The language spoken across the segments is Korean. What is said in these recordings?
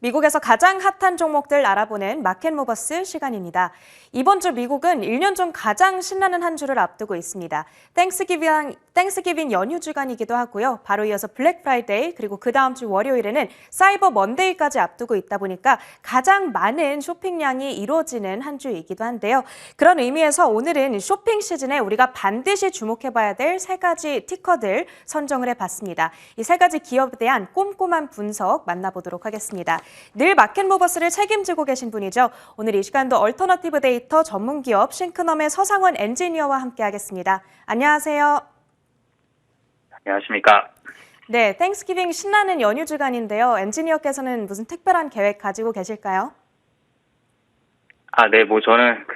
미국에서 가장 핫한 종목들 알아보는 마켓모버스 시간입니다. 이번 주 미국은 1년 중 가장 신나는 한 주를 앞두고 있습니다. 땡스기빙 연휴 주간이기도 하고요. 바로 이어서 블랙 프라이데이 그리고 그 다음 주 월요일에는 사이버 먼데이까지 앞두고 있다 보니까 가장 많은 쇼핑량이 이루어지는 한 주이기도 한데요. 그런 의미에서 오늘은 쇼핑 시즌에 우리가 반드시 주목해봐야 될 세 가지 티커들 선정을 해봤습니다. 이 세 가지 기업에 대한 꼼꼼한 분석 만나보도록 하겠습니다. 늘 마켓모버스를 책임지고 계신 분이죠. 오늘 이 시간도 얼터너티브 데이터 전문기업 싱크넘의 서상원 엔지니어와 함께하겠습니다. 안녕하세요. 안녕하십니까. 네, 땡스기빙 신나는 연휴 주간인데요. 엔지니어께서는 무슨 특별한 계획 가지고 계실까요? 네, 저는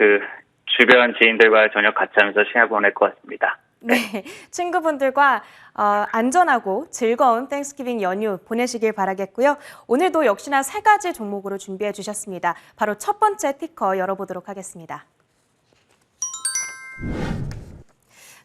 주변 지인들과 저녁 같이 하면서 시간 보낼 것 같습니다. 네, 친구분들과 안전하고 즐거운 땡스기빙 연휴 보내시길 바라겠고요. 오늘도 역시나 세 가지 종목으로 준비해 주셨습니다. 바로 첫 번째 티커 열어보도록 하겠습니다.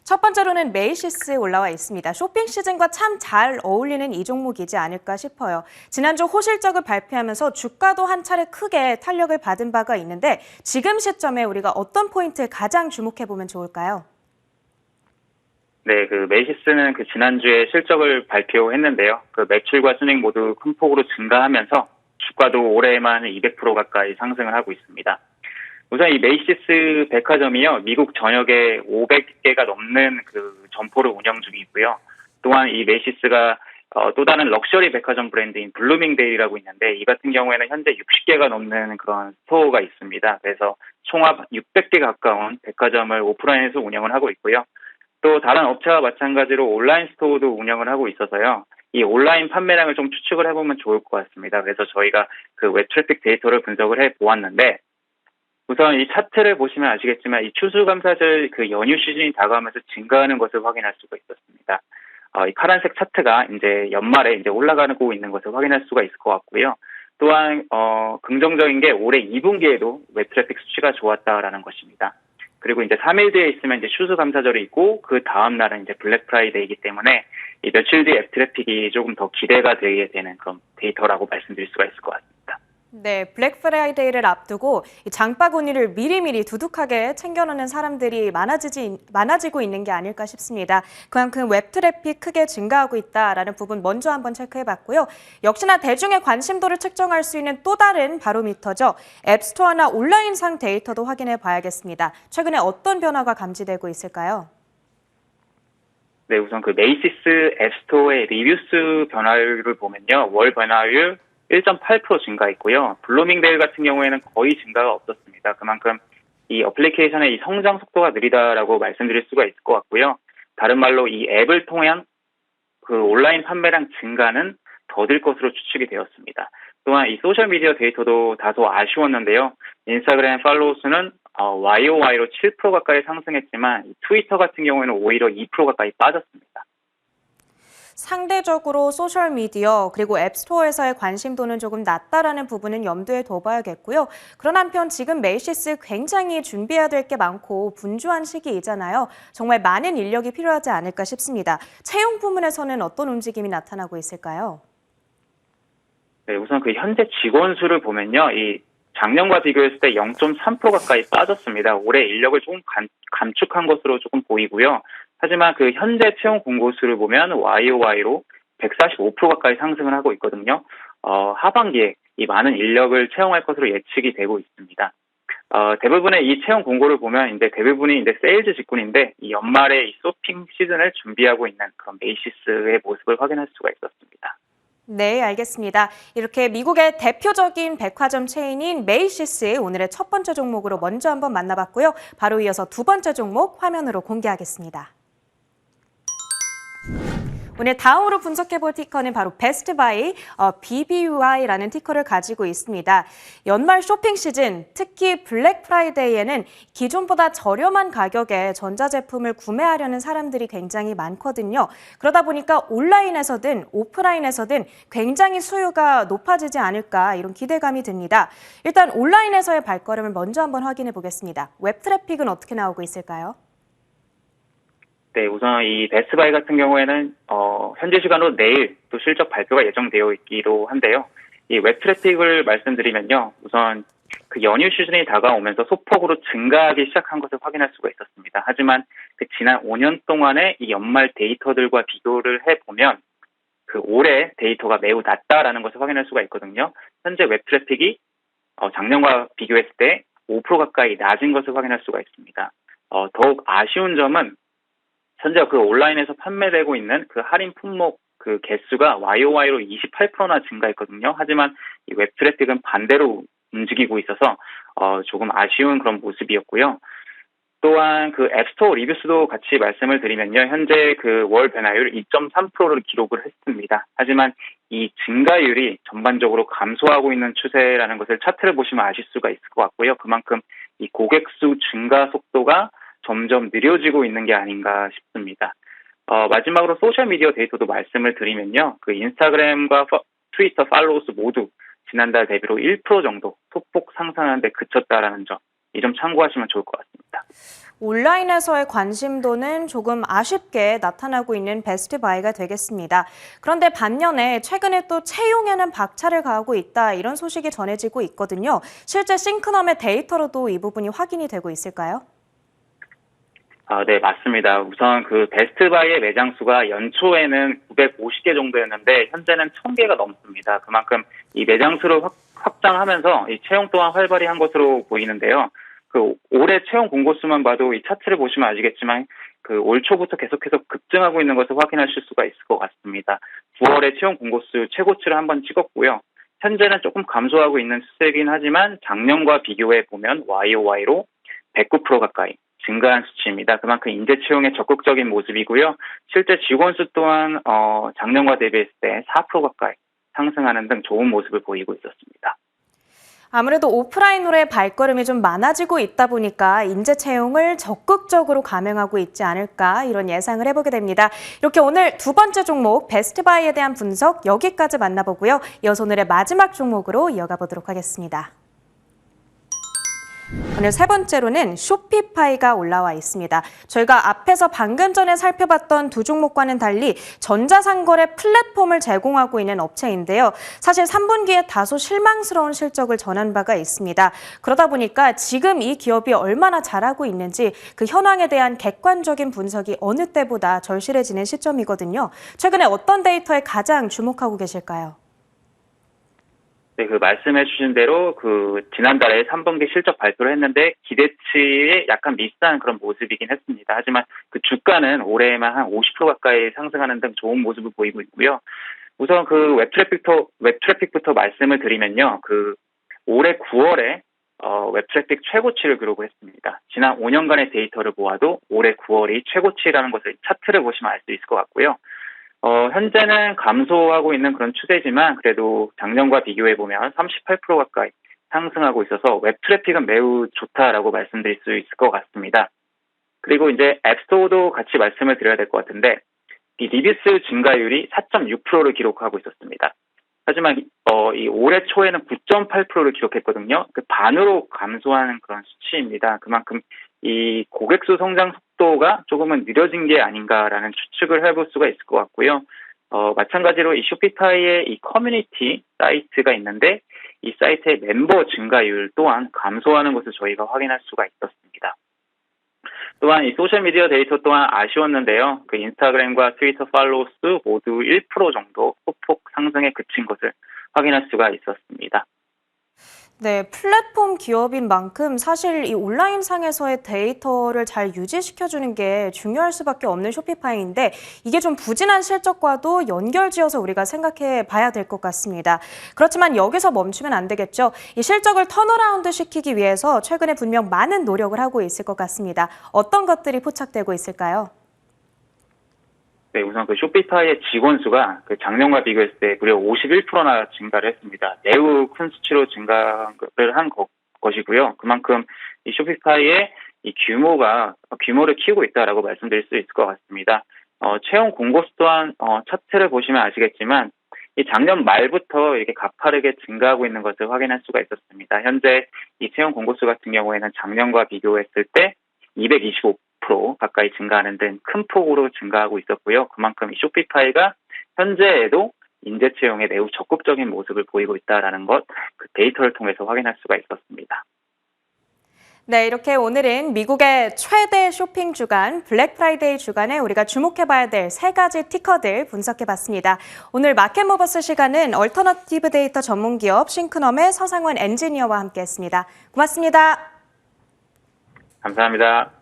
첫 번째로는 메이시스 올라와 있습니다. 쇼핑 시즌과 참 잘 어울리는 이 종목이지 않을까 싶어요. 지난주 호실적을 발표하면서 주가도 한 차례 크게 탄력을 받은 바가 있는데 지금 시점에 우리가 어떤 포인트에 가장 주목해보면 좋을까요? 네, 메이시스는 지난주에 실적을 발표했는데요. 매출과 순익 모두 큰 폭으로 증가하면서 주가도 올해만 200% 가까이 상승을 하고 있습니다. 우선 이 메이시스 백화점이요, 미국 전역에 500개가 넘는 점포를 운영 중이고요. 또한 이 메이시스가 또 다른 럭셔리 백화점 브랜드인 블루밍데일이라고 있는데 이 같은 경우에는 현재 60개가 넘는 그런 스토어가 있습니다. 그래서 총합 600개 가까운 백화점을 오프라인에서 운영을 하고 있고요. 또 다른 업체와 마찬가지로 온라인 스토어도 운영을 하고 있어서요. 이 온라인 판매량을 좀 추측을 해보면 좋을 것 같습니다. 그래서 저희가 웹 트래픽 데이터를 분석을 해보았는데 우선 이 차트를 보시면 아시겠지만 이 추수감사절 연휴 시즌이 다가오면서 증가하는 것을 확인할 수가 있었습니다. 이 파란색 차트가 이제 연말에 이제 올라가고 있는 것을 확인할 수가 있을 것 같고요. 또한 긍정적인 게 올해 2분기에도 웹 트래픽 수치가 좋았다라는 것입니다. 그리고 이제 3일 뒤에 있으면 이제 추수감사절이 있고 그 다음 날은 이제 블랙 프라이데이이기 때문에 이 며칠 뒤 앱 트래픽이 조금 더 기대가 되게 되는 그런 데이터라고 말씀드릴 수가 있을 것 같습니다. 네, 블랙 프라이데이를 앞두고 장바구니를 미리미리 두둑하게 챙겨놓는 사람들이 많아지고 있는 게 아닐까 싶습니다. 그만큼 웹 트래픽 크게 증가하고 있다라는 부분 먼저 한번 체크해봤고요. 역시나 대중의 관심도를 측정할 수 있는 또 다른 바로미터죠. 앱스토어나 온라인상 데이터도 확인해 봐야겠습니다. 최근에 어떤 변화가 감지되고 있을까요? 네, 우선 메이시스 앱스토어의 리뷰수 변화율을 보면요. 월 변화율 1.8% 증가했고요. 블루밍데일 같은 경우에는 거의 증가가 없었습니다. 그만큼 이 어플리케이션의 이 성장 속도가 느리다라고 말씀드릴 수가 있을 것 같고요. 다른 말로 이 앱을 통한 온라인 판매량 증가는 더딜 것으로 추측이 되었습니다. 또한 이 소셜미디어 데이터도 다소 아쉬웠는데요. 인스타그램 팔로우 수는 YOY로 7% 가까이 상승했지만 트위터 같은 경우에는 오히려 2% 가까이 빠졌습니다. 상대적으로 소셜미디어 그리고 앱스토어에서의 관심도는 조금 낮다라는 부분은 염두에 둬봐야겠고요. 그런 한편 지금 메이시스 굉장히 준비해야 될 게 많고 분주한 시기이잖아요. 정말 많은 인력이 필요하지 않을까 싶습니다. 채용 부문에서는 어떤 움직임이 나타나고 있을까요? 네, 우선 현재 직원 수를 보면요. 이 작년과 비교했을 때 0.3% 가까이 빠졌습니다. 올해 인력을 조금 감축한 것으로 조금 보이고요. 하지만 현재 채용 공고 수를 보면 YOY로 145% 가까이 상승을 하고 있거든요. 하반기에 이 많은 인력을 채용할 것으로 예측이 되고 있습니다. 대부분의 이 채용 공고를 보면 이제 대부분이 이제 세일즈 직군인데 이 연말에 이 쇼핑 시즌을 준비하고 있는 그런 메이시스의 모습을 확인할 수가 있었습니다. 네, 알겠습니다. 이렇게 미국의 대표적인 백화점 체인인 메이시스 오늘의 첫 번째 종목으로 먼저 한번 만나봤고요. 바로 이어서 두 번째 종목 화면으로 공개하겠습니다. 오늘 다음으로 분석해볼 티커는 바로 베스트바이 BBY라는 티커를 가지고 있습니다. 연말 쇼핑 시즌, 특히 블랙 프라이데이에는 기존보다 저렴한 가격에 전자제품을 구매하려는 사람들이 굉장히 많거든요. 그러다 보니까 온라인에서든 오프라인에서든 굉장히 수요가 높아지지 않을까 이런 기대감이 듭니다. 일단 온라인에서의 발걸음을 먼저 한번 확인해 보겠습니다. 웹 트래픽은 어떻게 나오고 있을까요? 네, 우선 이 베스트바이 같은 경우에는 현재 시간으로 내일 또 실적 발표가 예정되어 있기도 한데요. 이 웹 트래픽을 말씀드리면요. 우선 그 연휴 시즌이 다가오면서 소폭으로 증가하기 시작한 것을 확인할 수가 있었습니다. 하지만 그 지난 5년 동안의 이 연말 데이터들과 비교를 해보면 그 올해 데이터가 매우 낮다라는 것을 확인할 수가 있거든요. 현재 웹 트래픽이 작년과 비교했을 때 5% 가까이 낮은 것을 확인할 수가 있습니다. 더욱 아쉬운 점은 현재 그 온라인에서 판매되고 있는 그 할인 품목 그 개수가 YOY로 28%나 증가했거든요. 하지만 이 웹 트래픽은 반대로 움직이고 있어서 조금 아쉬운 그런 모습이었고요. 또한 그 앱스토어 리뷰수도 같이 말씀을 드리면요. 현재 그 월 변화율 2.3%를 기록을 했습니다. 하지만 이 증가율이 전반적으로 감소하고 있는 추세라는 것을 차트를 보시면 아실 수가 있을 것 같고요. 그만큼 이 고객 수 증가 속도가 점점 느려지고 있는 게 아닌가 싶습니다. 마지막으로 소셜미디어 데이터도 말씀을 드리면요. 그 인스타그램과 트위터 팔로우 수 모두 지난달 대비로 1% 정도 소폭 상승하는 데 그쳤다라는 점, 이 점 참고하시면 좋을 것 같습니다. 온라인에서의 관심도는 조금 아쉽게 나타나고 있는 베스트 바이가 되겠습니다. 그런데 반면에 최근에 또 채용에는 박차를 가하고 있다, 이런 소식이 전해지고 있거든요. 실제 싱크넘의 데이터로도 이 부분이 확인이 되고 있을까요? 네, 맞습니다. 우선 그 베스트바이의 매장 수가 연초에는 950개 정도였는데 현재는 1000개가 넘습니다. 그만큼 이 매장 수를 확장하면서 이 채용 또한 활발히 한 것으로 보이는데요. 그 올해 채용 공고 수만 봐도 이 차트를 보시면 아시겠지만 그 올 초부터 계속해서 급증하고 있는 것을 확인하실 수가 있을 것 같습니다. 9월에 채용 공고 수 최고치를 한번 찍었고요. 현재는 조금 감소하고 있는 추세이긴 하지만 작년과 비교해 보면 YOY로 109% 가까이 증가한 수치입니다. 그만큼 인재 채용에 적극적인 모습이고요. 실제 직원 수 또한 작년과 대비했을 때 4% 가까이 상승하는 등 좋은 모습을 보이고 있었습니다. 아무래도 오프라인으로의 발걸음이 좀 많아지고 있다 보니까 인재 채용을 적극적으로 감행하고 있지 않을까, 이런 예상을 해보게 됩니다. 이렇게 오늘 두 번째 종목 베스트바이에 대한 분석 여기까지 만나보고요. 이어서 오늘의 마지막 종목으로 이어가 보도록 하겠습니다. 오늘 세 번째로는 쇼피파이가 올라와 있습니다. 저희가 앞에서 방금 전에 살펴봤던 두 종목과는 달리 전자상거래 플랫폼을 제공하고 있는 업체인데요. 사실 3분기에 다소 실망스러운 실적을 전한 바가 있습니다. 그러다 보니까 지금 이 기업이 얼마나 잘하고 있는지 그 현황에 대한 객관적인 분석이 어느 때보다 절실해지는 시점이거든요. 최근에 어떤 데이터에 가장 주목하고 계실까요? 네, 그 말씀해 주신 대로 그 지난달에 3분기 실적 발표를 했는데 기대치에 약간 미스한 그런 모습이긴 했습니다. 하지만 그 주가는 올해에만 한 50% 가까이 상승하는 등 좋은 모습을 보이고 있고요. 우선 그 웹 트래픽부터 말씀을 드리면요. 그 올해 9월에 웹 트래픽 최고치를 기록을 했습니다. 지난 5년간의 데이터를 보아도 올해 9월이 최고치라는 것을 차트를 보시면 알 수 있을 것 같고요. 현재는 감소하고 있는 그런 추세지만 그래도 작년과 비교해 보면 38% 가까이 상승하고 있어서 웹 트래픽은 매우 좋다라고 말씀드릴 수 있을 것 같습니다. 그리고 이제 앱스토어도 같이 말씀을 드려야 될 것 같은데 이 리뷰수 증가율이 4.6%를 기록하고 있었습니다. 하지만 이 올해 초에는 9.8%를 기록했거든요. 그 반으로 감소하는 그런 수치입니다. 그만큼 이 고객수 성장 속도가 조금은 느려진 게 아닌가라는 추측을 해볼 수가 있을 것 같고요. 마찬가지로 이 쇼피파이의 이 커뮤니티 사이트가 있는데 이 사이트의 멤버 증가율 또한 감소하는 것을 저희가 확인할 수가 있었습니다. 또한 이 소셜미디어 데이터 또한 아쉬웠는데요. 그 인스타그램과 트위터 팔로우 수 모두 1% 정도 소폭 상승에 그친 것을 확인할 수가 있었습니다. 네, 플랫폼 기업인 만큼 사실 이 온라인상에서의 데이터를 잘 유지시켜주는 게 중요할 수밖에 없는 쇼피파이인데 이게 좀 부진한 실적과도 연결지어서 우리가 생각해 봐야 될 것 같습니다. 그렇지만 여기서 멈추면 안 되겠죠. 이 실적을 턴어라운드 시키기 위해서 최근에 분명 많은 노력을 하고 있을 것 같습니다. 어떤 것들이 포착되고 있을까요? 네, 우선 그 쇼피파이의 직원 수가 그 작년과 비교했을 때 무려 51%나 증가를 했습니다. 매우 큰 수치로 증가를 한 것이고요. 그만큼 이 쇼피파이의 이 규모를 키우고 있다라고 말씀드릴 수 있을 것 같습니다. 채용 공고 수 또한 차트를 보시면 아시겠지만 이 작년 말부터 이렇게 가파르게 증가하고 있는 것을 확인할 수가 있었습니다. 현재 이 채용 공고 수 같은 경우에는 작년과 비교했을 때 225% 가까이 증가하는 등 큰 폭으로 증가하고 있었고요. 그만큼 이 쇼피파이가 현재에도 인재 채용에 매우 적극적인 모습을 보이고 있다라는 것, 그 데이터를 통해서 확인할 수가 있었습니다. 네, 이렇게 오늘은 미국의 최대 쇼핑 주간 블랙 프라이데이 주간에 우리가 주목해봐야 될 세 가지 티커들 분석해봤습니다. 오늘 마켓모버스 시간은 얼터너티브 데이터 전문기업 싱크넘의 서상원 엔지니어와 함께했습니다. 고맙습니다. 감사합니다.